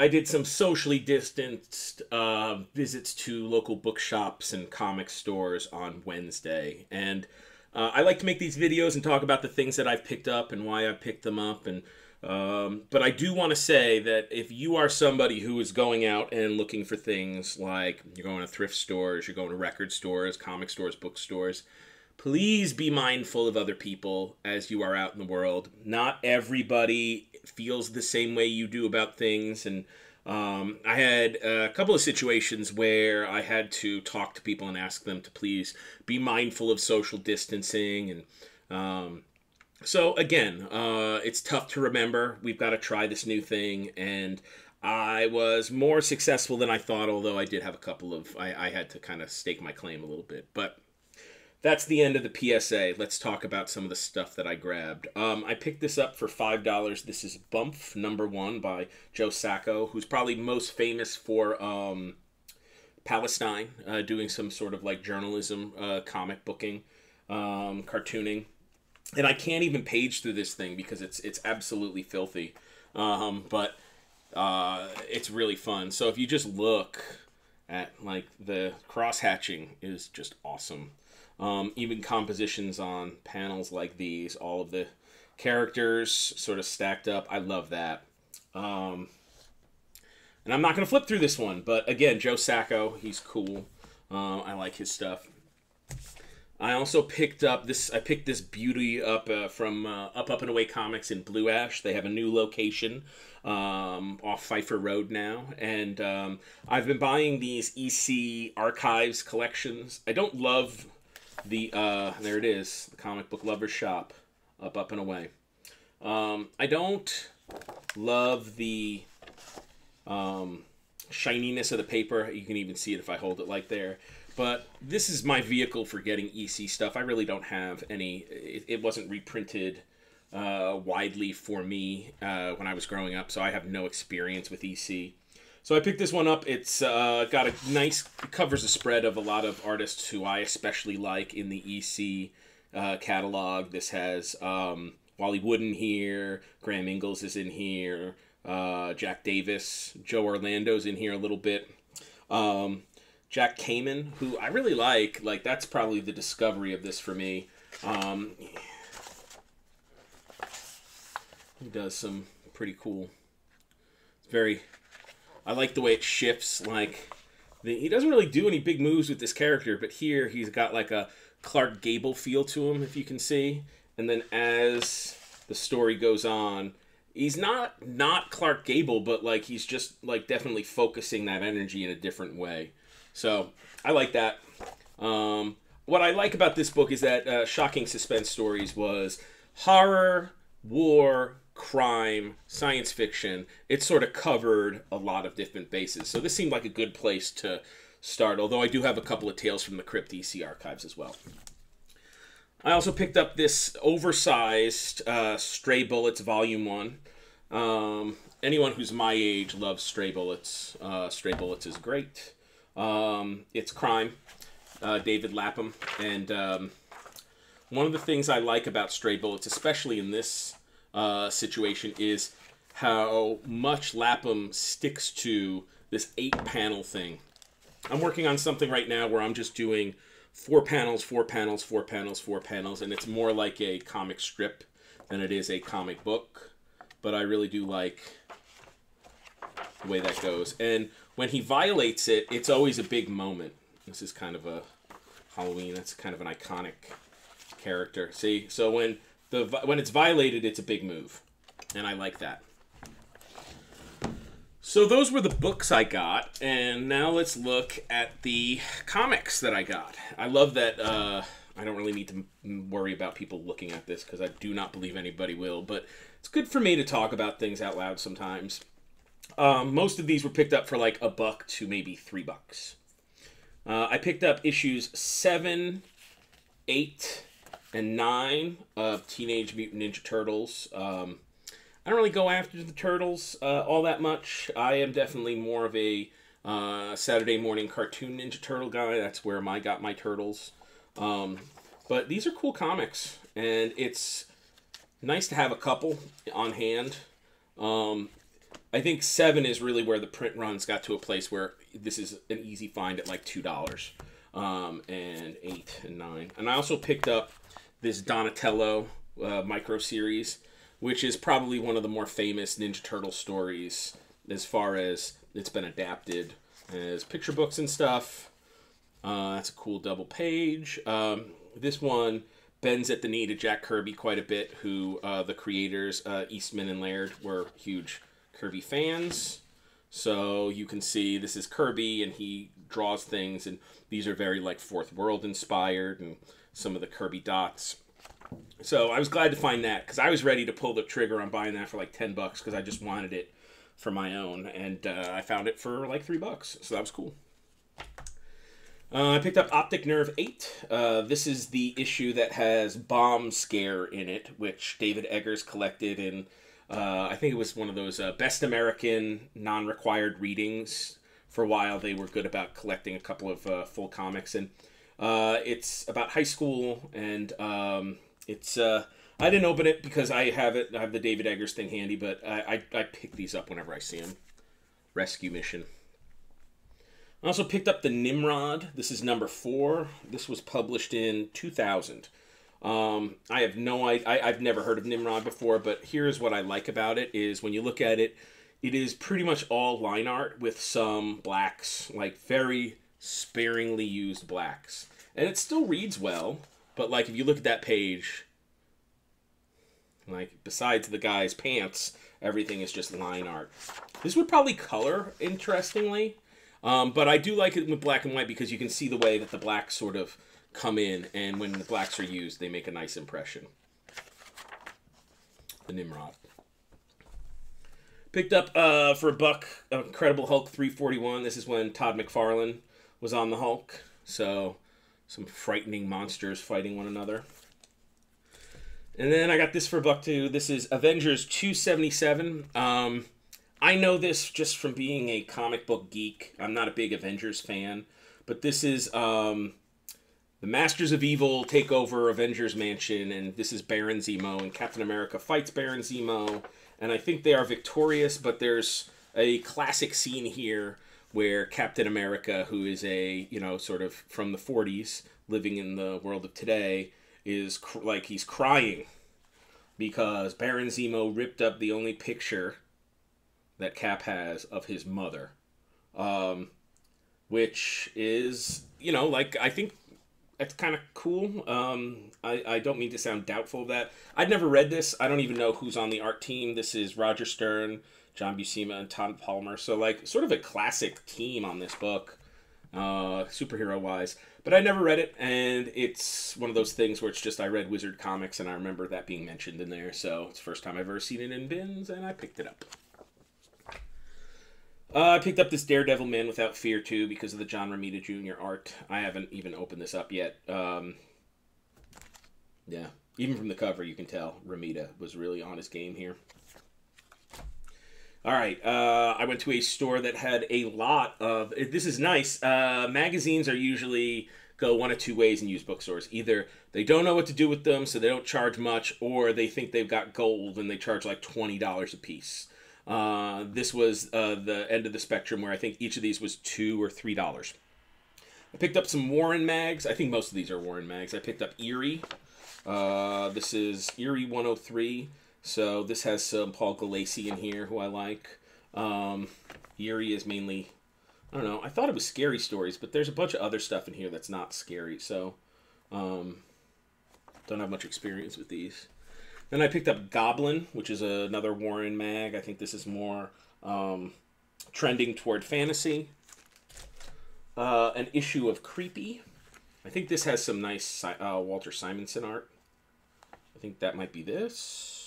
I did some socially distanced visits to local bookshops and comic stores on Wednesday, and I like to make these videos and talk about the things that I've picked up and why I picked them up. And but I do want to say that if you are somebody who is going out and looking for things like you're going to thrift stores, you're going to record stores, comic stores, bookstores, please be mindful of other people as you are out in the world. Not everybody feels the same way you do about things, and I had a couple of situations where I had to talk to people and ask them to please be mindful of social distancing. And so again, it's tough to remember. We've got to try this new thing, and I was more successful than I thought, although I did have a couple of, I had to kind of stake my claim a little bit. But that's the end of the PSA. Let's talk about some of the stuff that I grabbed. I picked this up for $5. This is Bumph #1 by Joe Sacco, who's probably most famous for Palestine, doing some sort of like journalism, comic booking, cartooning. And I can't even page through this thing because it's absolutely filthy. But it's really fun. So if you just look at like the cross hatching is just awesome. Even compositions on panels like these, all of the characters sort of stacked up. I love that. And I'm not going to flip through this one, but again, Joe Sacco, he's cool. I like his stuff. I also picked up this. I picked this beauty up from Up and Away Comics in Blue Ash. They have a new location off Pfeiffer Road now, and I've been buying these EC Archives collections. I don't love the there it is, the Comic Book Lovers Shop, Up and Away. I don't love the shininess of the paper. You can even see it if I hold it like there. But this is my vehicle for getting EC stuff. I really don't have any. It wasn't reprinted widely for me when I was growing up, so I have no experience with EC. So I picked this one up. It's got a nice, it covers a spread of a lot of artists who I especially like in the EC catalog. This has Wally Wood in here, Graham Ingalls is in here, Jack Davis, Joe Orlando's in here a little bit. Jack Kamen, who I really like that's probably the discovery of this for me. He does some pretty cool, very, I like the way it shifts. Like, he doesn't really do any big moves with this character, but here he's got like a Clark Gable feel to him, if you can see. And then as the story goes on, he's not Clark Gable, but like he's just like definitely focusing that energy in a different way. So I like that. What I like about this book is that Shocking Suspense Stories was horror, war, crime, science fiction. It sort of covered a lot of different bases. So this seemed like a good place to start, although I do have a couple of Tales from the Crypt EC Archives as well. I also picked up this oversized Stray Bullets Volume 1. Anyone who's my age loves Stray Bullets. Stray Bullets is great. It's crime, David Lapham, and one of the things I like about Stray Bullets, especially in this situation, is how much Lapham sticks to this 8-panel thing. I'm working on something right now where I'm just doing 4 panels, 4 panels, 4 panels, 4 panels, and it's more like a comic strip than it is a comic book, but I really do like the way that goes. And when he violates it, it's always a big moment. This is kind of a Halloween. That's kind of an iconic character. See, so when it's violated, it's a big move, and I like that. So those were the books I got, and now let's look at the comics that I got. I love that I don't really need to worry about people looking at this because I do not believe anybody will, but it's good for me to talk about things out loud sometimes. Most of these were picked up for like $1 to maybe $3. I picked up issues 7, 8, and 9 of Teenage Mutant Ninja Turtles. I don't really go after the Turtles all that much. I am definitely more of a Saturday morning cartoon Ninja Turtle guy. That's where I got my Turtles. But these are cool comics, and it's nice to have a couple on hand. I think 7 is really where the print runs got to a place where this is an easy find at like $2. And 8 and 9. And I also picked up this Donatello micro series, which is probably one of the more famous Ninja Turtle stories as far as it's been adapted as picture books and stuff. That's a cool double page. This one bends at the knee to Jack Kirby quite a bit, who the creators, Eastman and Laird, were huge Kirby fans. So you can see this is Kirby, and he draws things, and these are very like Fourth World inspired, and some of the Kirby dots. So I was glad to find that, because I was ready to pull the trigger on buying that for like $10, because I just wanted it for my own, and I found it for like $3, so that was cool. I picked up Optic Nerve 8. This is the issue that has Bomb Scare in it, which David Eggers collected in, I think it was one of those Best American non-required readings. For a while, they were good about collecting a couple of full comics, and it's about high school, and it's... I didn't open it because I have it. I have the David Eggers thing handy, but I pick these up whenever I see them. Rescue Mission. I also picked up the Nimrod. This is number 4. This was published in 2000. I have no idea. I've never heard of Nimrod before, but here's what I like about it is when you look at it, it is pretty much all line art with some blacks, like very sparingly used blacks. And it still reads well, but like if you look at that page, like besides the guy's pants, everything is just line art. This would probably color, interestingly. But I do like it with black and white because you can see the way that the blacks sort of come in, and when the blacks are used, they make a nice impression. The Nimrod. Picked up for $1, Incredible Hulk 341. This is when Todd McFarlane was on the Hulk. So, some frightening monsters fighting one another. And then I got this for $1 too. This is Avengers 277. I know this just from being a comic book geek. I'm not a big Avengers fan, but this is the Masters of Evil take over Avengers Mansion, and this is Baron Zemo, and Captain America fights Baron Zemo, and I think they are victorious, but there's a classic scene here where Captain America, who is a, sort of from the 40s, living in the world of today, is he's crying because Baron Zemo ripped up the only picture that Cap has of his mother, which is, I think that's kind of cool. I don't mean to sound doubtful of that. I'd never read this. I don't even know who's on the art team. This is Roger Stern, John Buscema, and Todd Palmer. So, sort of a classic team on this book, superhero-wise. But I never read it, and it's one of those things where it's just I read Wizard Comics, and I remember that being mentioned in there. So, it's the first time I've ever seen it in bins, and I picked it up. I picked up this Daredevil Man Without Fear, too, because of the John Romita Jr. art. I haven't even opened this up yet. Yeah, even from the cover, you can tell Romita was really on his game here. All right, I went to a store that had a lot of... This is nice. Magazines are usually go one of two ways in used bookstores. Either they don't know what to do with them, so they don't charge much, or they think they've got gold and they charge like $20 a piece. This was the end of the spectrum where I think each of these was $2 or $3. I picked up some Warren mags. I think most of these are Warren mags. I picked up Eerie. This is Eerie 103. So this has some Paul Gulacy in here, who I like. Eerie is mainly, I don't know, I thought it was scary stories, but there's a bunch of other stuff in here that's not scary. So, don't have much experience with these. Then I picked up Goblin, which is another Warren mag. I think this is more trending toward fantasy. An issue of Creepy. I think this has some nice Walter Simonson art. I think that might be this.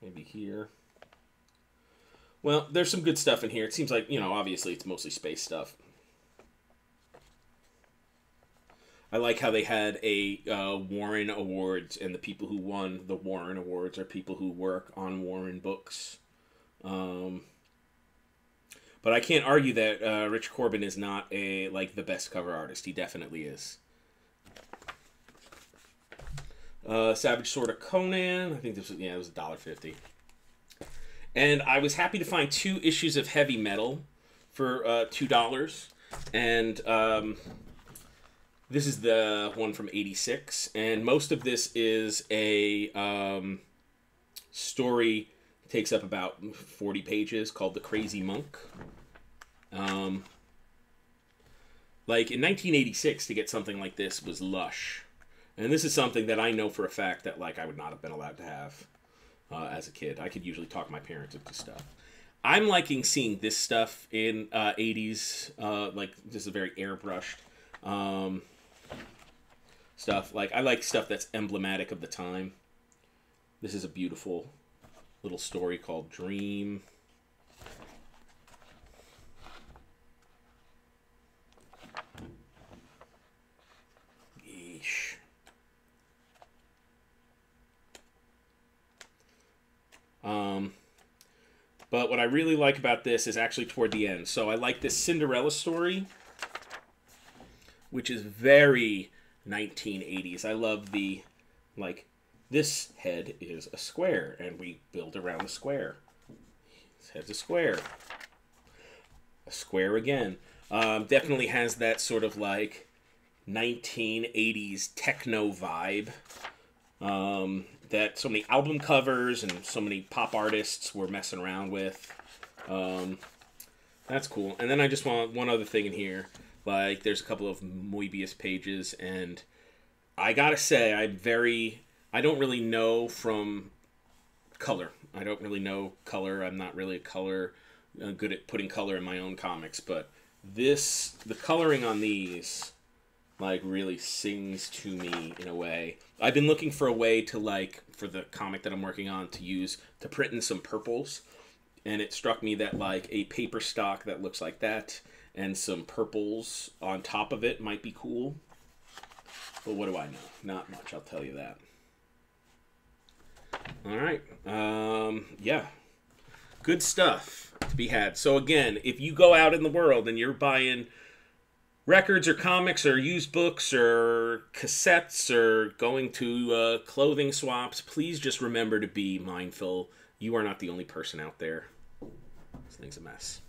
Maybe here. Well, there's some good stuff in here. It seems like, obviously it's mostly space stuff. I like how they had a Warren Awards, and the people who won the Warren Awards are people who work on Warren books. But I can't argue that Rich Corbin is not the best cover artist. He definitely is. Savage Sword of Conan. I think this was, it was $1.50. And I was happy to find 2 issues of Heavy Metal for $2. And this is the one from '86. And most of this is a story, takes up about 40 pages, called The Crazy Monk. Like, in 1986, to get something like this was lush. And this is something that I know for a fact that, like, I would not have been allowed to have as a kid. I could usually talk my parents into stuff. I'm liking seeing this stuff in 80s. Like, this is a very airbrushed stuff. Like, I like stuff that's emblematic of the time. This is a beautiful little story called Dream. Yeesh. But what I really like about this is actually toward the end. So I like this Cinderella story, which is very 1980s. I love the, like, this head is a square, and we build around the square. This head's a square. A square again. Definitely has that sort of, like, 1980s techno vibe. That so many album covers and so many pop artists were messing around with. That's cool. And then I just want one other thing in here. Like, there's a couple of Moebius pages, and I gotta say, I don't really know from color. I don't really know color. I'm not really good at putting color in my own comics, but the coloring on these, like, really sings to me in a way. I've been looking for a way to, like, for the comic that I'm working on, to print in some purples, and it struck me that, like, a paper stock that looks like that and some purples on top of it might be cool. But what do I know? Not much, I'll tell you that. Alright, yeah. Good stuff to be had. So again, if you go out in the world and you're buying records or comics or used books or cassettes or going to clothing swaps, please just remember to be mindful. You are not the only person out there. This thing's a mess.